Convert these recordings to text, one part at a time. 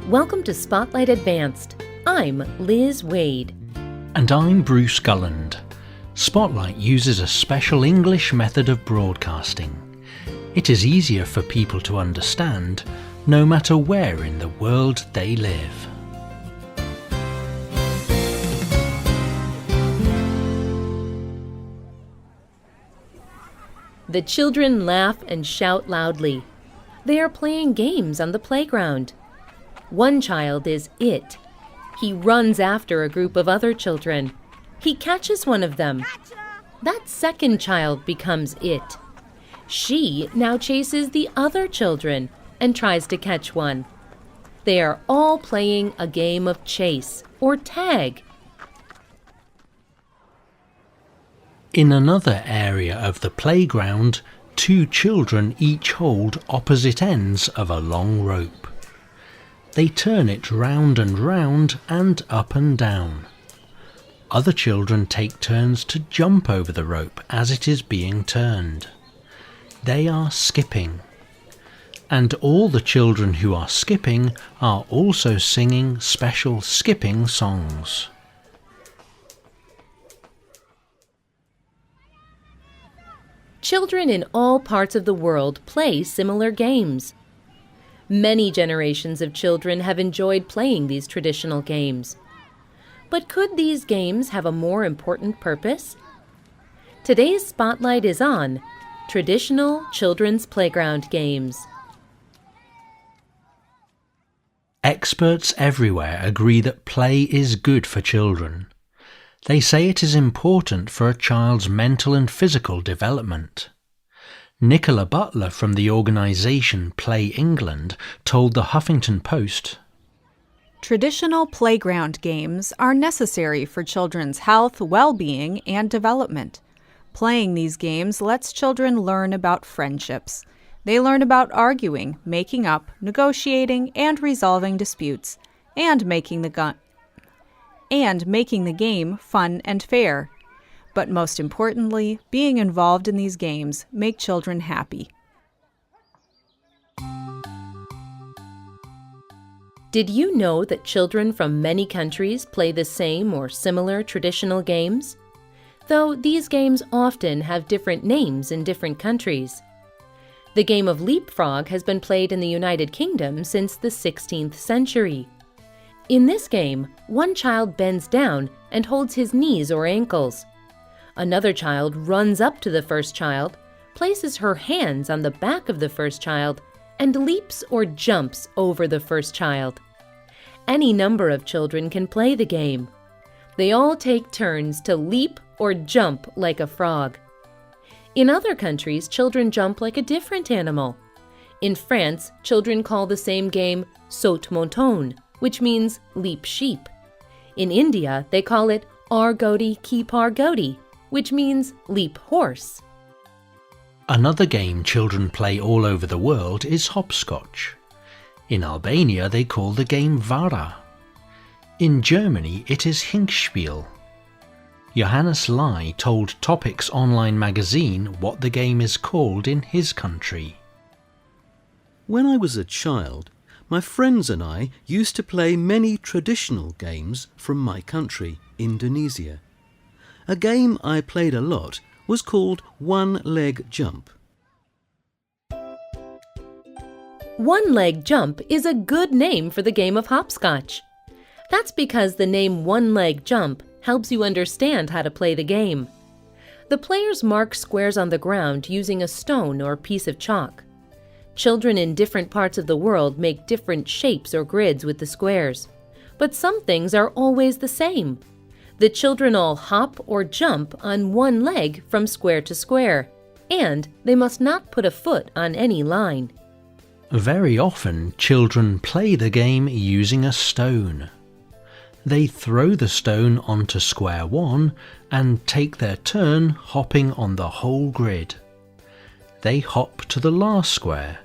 Welcome to Spotlight Advanced. I'm Liz Waid. And I'm Bruce Gulland. Spotlight uses a special English method of broadcasting. It is easier for people to understand, no matter where in the world they live. The children laugh and shout loudly. They are playing games on the playground. One child is it. He runs after a group of other children. He catches one of them. That second child becomes it. She now chases the other children and tries to catch one. They are all playing a game of chase or tag. In another area of the playground, two children each hold opposite ends of a long rope. They turn it round and round and up and down. Other children take turns to jump over the rope as it is being turned. They are skipping. And all the children who are skipping are also singing special skipping songs. Children in all parts of the world play similar games. Many generations of children have enjoyed playing these traditional games. But could these games have a more important purpose? Today's spotlight is on traditional children's playground games. Experts everywhere agree that play is good for children. They say it is important for a child's mental and physical development. Nicola Butler from the organisation Play England told the Huffington Post, "Traditional playground games are necessary for children's health, well-being, and development. Playing these games lets children learn about friendships. They learn about arguing, making up, negotiating, and resolving disputes, and making the game fun and fair. But most importantly, being involved in these games make children happy." Did you know that children from many countries play the same or similar traditional games? Though these games often have different names in different countries. The game of leapfrog has been played in the United Kingdom since the 16th century. In this game, one child bends down and holds his knees or ankles. Another child runs up to the first child, places her hands on the back of the first child, and leaps or jumps over the first child. Any number of children can play the game. They all take turns to leap or jump like a frog. In other countries, children jump like a different animal. In France, children call the same game saute mouton, which means leap sheep. In India, they call it argoti ki pargoti, which means leap horse. Another game children play all over the world is Hopscotch. In Albania they call the game Vara. In Germany it is Hinspiel. Johannes Lai told Topics online magazine what the game is called in his country. "When I was a child, my friends and I used to play many traditional games from my country, Indonesia. A game I played a lot was called one-leg jump." One-leg jump is a good name for the game of hopscotch. That's because the name one-leg jump helps you understand how to play the game. The players mark squares on the ground using a stone or piece of chalk. Children in different parts of the world make different shapes or grids with the squares. But some things are always the same. The children all hop or jump on one leg from square to square, and they must not put a foot on any line. Very often, children play the game using a stone. They throw the stone onto square one and take their turn hopping on the whole grid. They hop to the last square,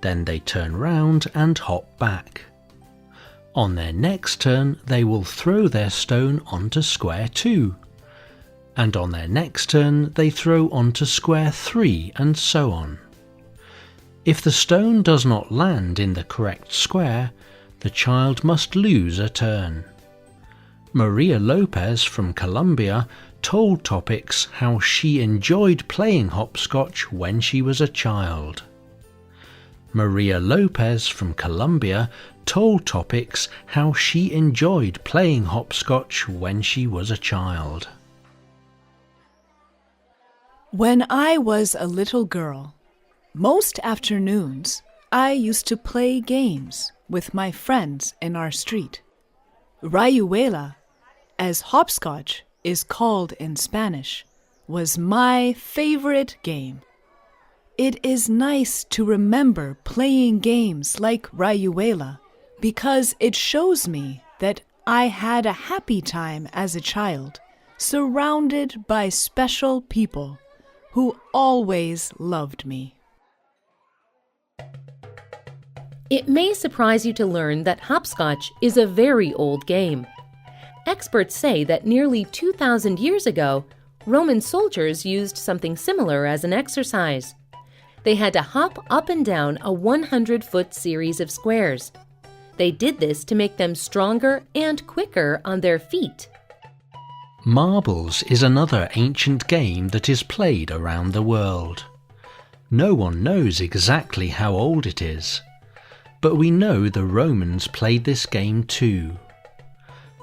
then they turn round and hop back. On their next turn, they will throw their stone onto square 2. And on their next turn, they throw onto square 3, and so on. If the stone does not land in the correct square, the child must lose a turn. Maria Lopez from Colombia told Topics how she enjoyed playing hopscotch when she was a child. Maria Lopez from Colombia told Topics how she enjoyed playing hopscotch when she was a child. When I was a little girl, most afternoons I used to play games with my friends in our street. Rayuela, as hopscotch is called in Spanish, was my favorite game. It is nice to remember playing games like Rayuela because it shows me that I had a happy time as a child, surrounded by special people who always loved me. It may surprise you to learn that hopscotch is a very old game. Experts say that nearly 2,000 years ago, Roman soldiers used something similar as an exercise. They had to hop up and down a 100-foot series of squares. They did this to make them stronger and quicker on their feet. Marbles is another ancient game that is played around the world. No one knows exactly how old it is, but we know the Romans played this game too.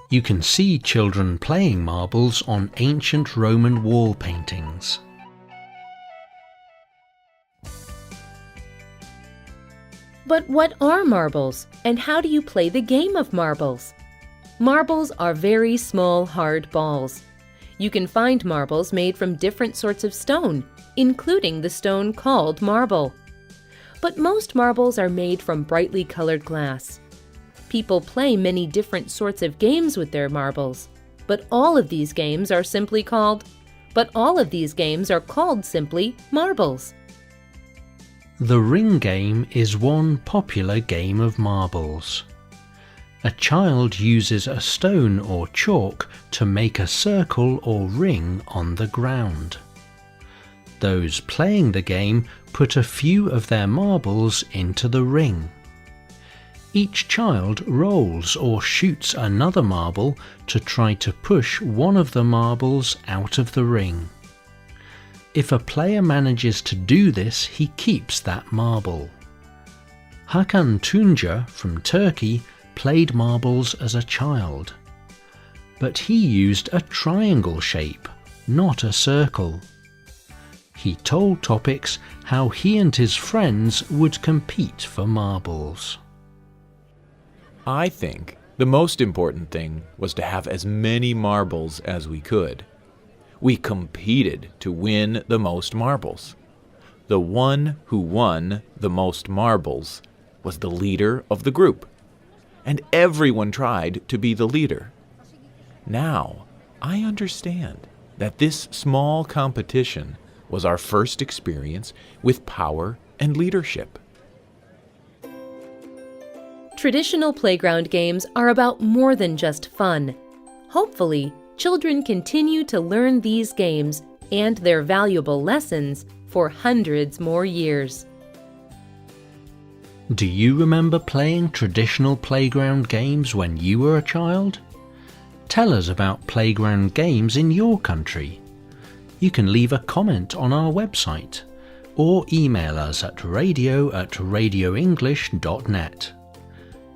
You can see children playing marbles on ancient Roman wall paintings. But what are marbles, and how do you play the game of marbles? Marbles are very small, hard balls. You can find marbles made from different sorts of stone, including the stone called marble. But most marbles are made from brightly colored glass. People play many different sorts of games with their marbles, but all of these games are called simply marbles. The ring game is one popular game of marbles. A child uses a stone or chalk to make a circle or ring on the ground. Those playing the game put a few of their marbles into the ring. Each child rolls or shoots another marble to try to push one of the marbles out of the ring. If a player manages to do this, he keeps that marble. Hakan Tunca from Turkey played marbles as a child, but he used a triangle shape, not a circle. He told Topics how he and his friends would compete for marbles. I think the most important thing was to have as many marbles as we could. We competed to win the most marbles. The one who won the most marbles was the leader of the group, and everyone tried to be the leader. Now, I understand that this small competition was our first experience with power and leadership. Traditional playground games are about more than just fun. Hopefully, children continue to learn these games and their valuable lessons for hundreds more years. Do you remember playing traditional playground games when you were a child? Tell us about playground games in your country. You can leave a comment on our website or email us at radio@radioenglish.net.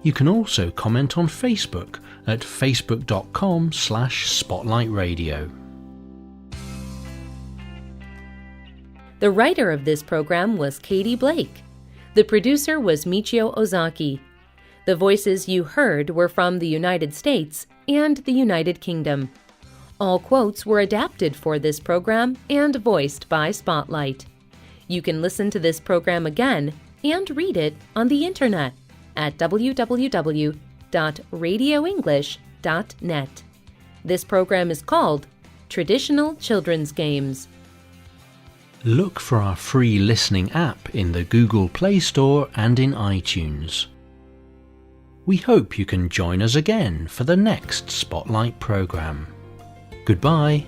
You can also comment on Facebook at facebook.com/spotlightradio. The writer of this program was Katie Blake. The producer was Michio Ozaki. The voices you heard were from the United States and the United Kingdom. All quotes were adapted for this program and voiced by Spotlight. You can listen to this program again and read it on the internet at www.radioenglish.net. This program is called Traditional Children's Games. Look for our free listening app in the Google Play Store and in iTunes. We hope you can join us again for the next Spotlight program. Goodbye.